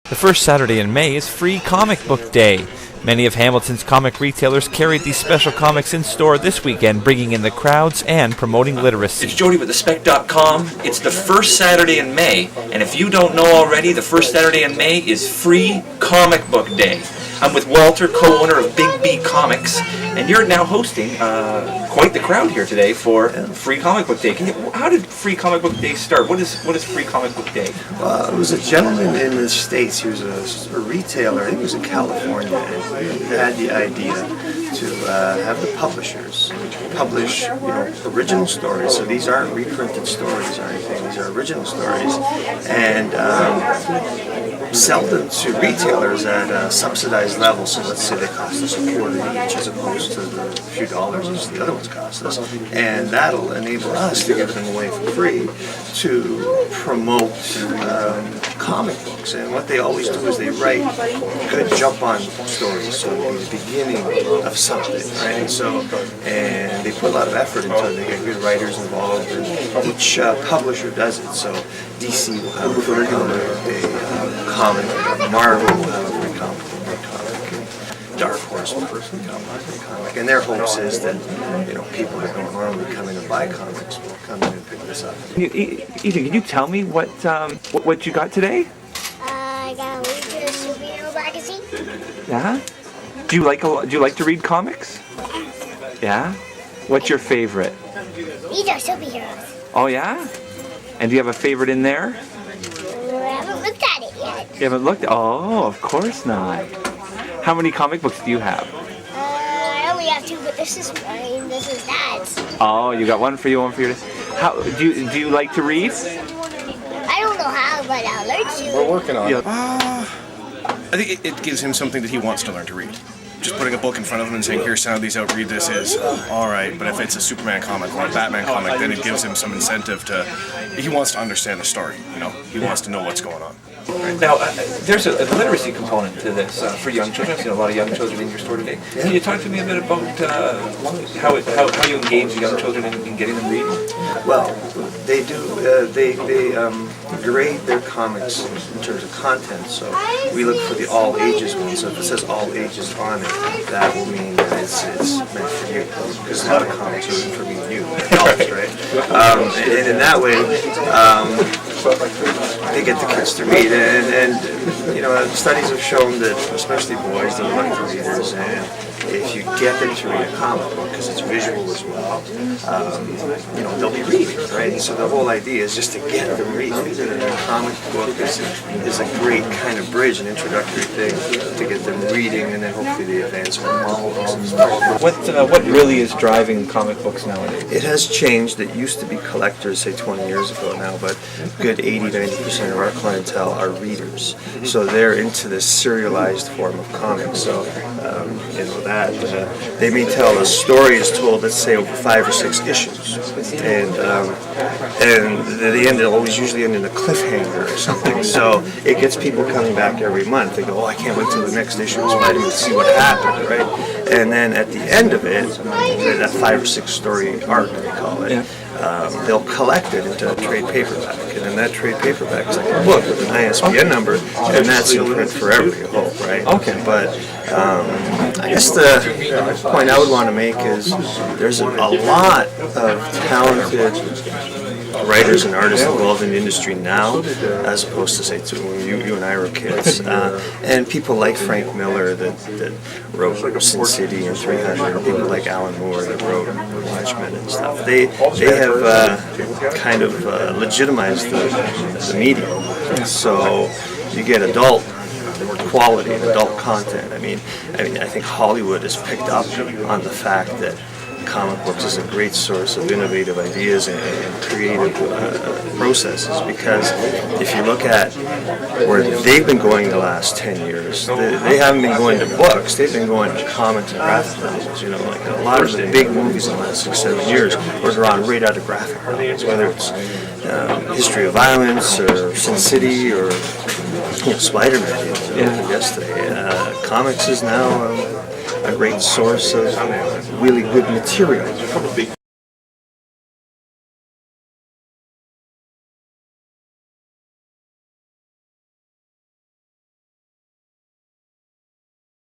The first Saturday in May is Free Comic Book Day. Many of Hamilton's comic retailers carried these special comics in store this weekend, bringing in the crowds and promoting literacy. It's Jody with thespec.com. It's the first Saturday in May, and if you don't know already, the first Saturday in May is Free Comic Book Day. I'm with Walter, co-owner of Big B Comics, and you're now hosting quite the crowd here today for Free Comic Book Day. How did Free Comic Book Day start? What is Free Comic Book Day? It was a gentleman in the States. He was a retailer. I think he was in California, and he had the idea to have the publishers publish, original stories. So these aren't reprinted stories or anything. These are original stories, and sell them to retailers at a subsidized level. So let's say they cost us $0.25 each, as opposed to the few dollars each the other ones cost us, and that'll enable us to give them away for free to promote comic books. And what they always do is they write good jump-on stories, so it'll be the beginning of something, right? And they put a lot of effort into it. They get good writers involved, and each publisher does it. So DC will have a free comic, Marvel will have a free comic, Dark Horse will have a free comic, and their hopes is that people that don't normally come in and buy comics will come in and pick this up. Ethan, can you tell me what you got today? I got a Legion superhero magazine. Yeah. Do you like to read comics? Yeah. What's your favorite? These are superheroes. Oh yeah. And do you have a favorite in there? I haven't looked at it yet. You haven't looked? Oh, of course not. How many comic books do you have? I only have two, but this is mine. This is Dad's. Oh, you got one for you, one for your. How do you like to read? I don't know how, but I'll learn to. We're working on it. I think it gives him something that he wants to learn to read. Just putting a book in front of him and saying, "Here, sound these out, read this," is all right. But if it's a Superman comic or a Batman comic, then it gives him some incentive to. He wants to understand the story. He wants to know what's going on. Now, there's a literacy component to this for young children. I've seen a lot of young children in your store today. Yeah. Can you talk to me a bit about how you engage young children in getting them reading? Well, they do. They grade their comics in terms of content. So we look for the all ages one. So if it says all ages on it, that will mean that it's meant for you. Because a lot of comics are meant for me and you, adults, right? And in that way, they get the kids to read. And studies have shown that especially boys, they're lucky readers, and if you get them to read a comic book, because it's visual as well, they'll be reading, right? And so the whole idea is just to get them reading. And a comic book is a great kind of bridge, an introductory thing to get them reading, and then hopefully they advance from What really is driving comic books nowadays? It has changed. It used to be collectors, say 20 years ago now, but good 80-90% of our clientele are readers. So they're into this serialized form of comics. So, they may tell a story is told, let's say, over 5 or 6 issues. And at the end, it'll always usually end in a cliffhanger or something. So it gets people coming back every month. They go, oh, I can't wait till the next issue of Spider-Man to see what happened, right? And then at the end of it, that 5 or 6 story arc, they call it, they'll collect it into a trade paperback. And then that trade paperback is like a book with an ISBN number, and that's in print forever, you hope, right? Okay. But I guess the point I would want to make is there's a lot of talented writers and artists involved in the industry now, as opposed to, say, when you and I were kids. And people like Frank Miller that wrote Sin City and 300, and people like Alan Moore that wrote Watchmen and stuff. They have kind of legitimized the medium. So you get adult quality and adult content. I mean, I think Hollywood has picked up on the fact that comic books is a great source of innovative ideas and creative processes, because if you look at where they've been going the last 10 years, they haven't been going to books, they've been going to comics and graphic novels. Like a lot of the big movies in the last 6-7 years were drawn right out of graphic novels, whether it's History of Violence or Sin City or Spider-Man yesterday. Comics is now a great source of really good material.